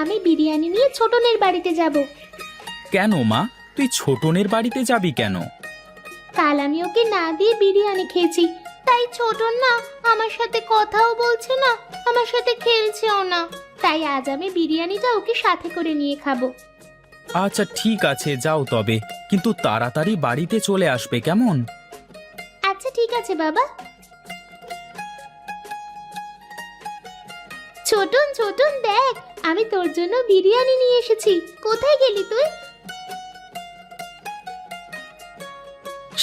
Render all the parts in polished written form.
আমি বিরিয়ানি নিয়ে ছোটনের বাড়িতে যাব। কেন মা, তুই ছোটনের বাড়িতে যাবি কেন? কাল আমি ওকে না দিয়ে বিরিয়ানি খেয়েছি, তাই ছোটন না আমার সাথে কথাও বলছে না, আমার সাথে খেলছেও না। তাই আজ আমি বিরিয়ানিটা ওকে সাথে করে নিয়ে খাবো। আচ্ছা ঠিক আছে, যাও তবে, কিন্তু তাড়াতাড়ি বাড়িতে চলে আসবে কেমন? আচ্ছা ঠিক আছে বাবা। ছোটন ছোটন দেখ, আমি তোর জন্য বিরিয়ানি নিয়ে এসেছি। কোথায় গেলি তুই?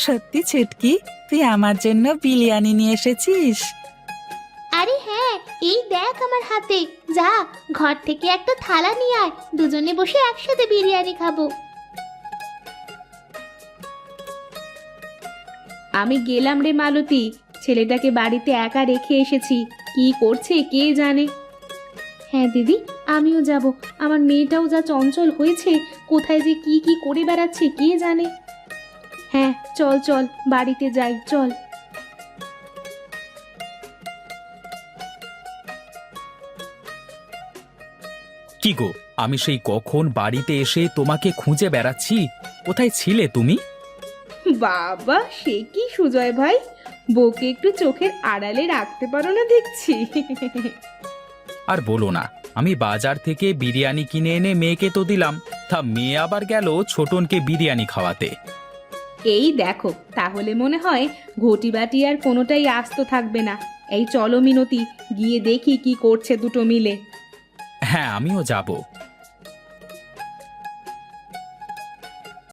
সত্যি ছুটকি, তুই আমার জন্য বিরিয়ানি নিয়ে এসেছিস? আরে হ্যাঁ, এই দেখ আমার হাতে। যা, ঘর থেকে একটা থালা নিয়ে আয়, দুজনে বসে একসাথে বিরিয়ানি খাবো। আমি গেলাম রে মালতী, ছেলেটাকে বাড়িতে একা রেখে এসেছি। কি করছে কে জানে। হ্যাঁ দিদি, আমিও যাব। আমার মেয়েটাও যা চঞ্চল হয়েছে, কোথায় যে কি কি করে বেড়াচ্ছে কে জানে। হ্যাঁ চল চল, বাড়িতে যাই চল। কি গো, আমি সেই কখন বাড়িতে এসে তোমাকে খুঁজে বেড়াচ্ছি, কোথায় ছিলে তুমি? বাবা, সে কি সুজয় ভাই, বউকে একটু চোখের আড়ালে রাখতে পারো না দেখছি। আর বলো না, আমি বাজার থেকে বিরিয়ানি কিনে এনে মেয়েকে তো দিলাম, তা মেয়ে আবার গেল ছোটনকে বিরিয়ানি খাওয়াতে। এই দেখো, তাহলে মনে হয় ঘটি বাটি আর কোনোটাই আস্ত থাকবে না। এই চলো মিনতি, গিয়ে দেখি কি করছে দুটো মিলে। হ্যাঁ আমিও যাব।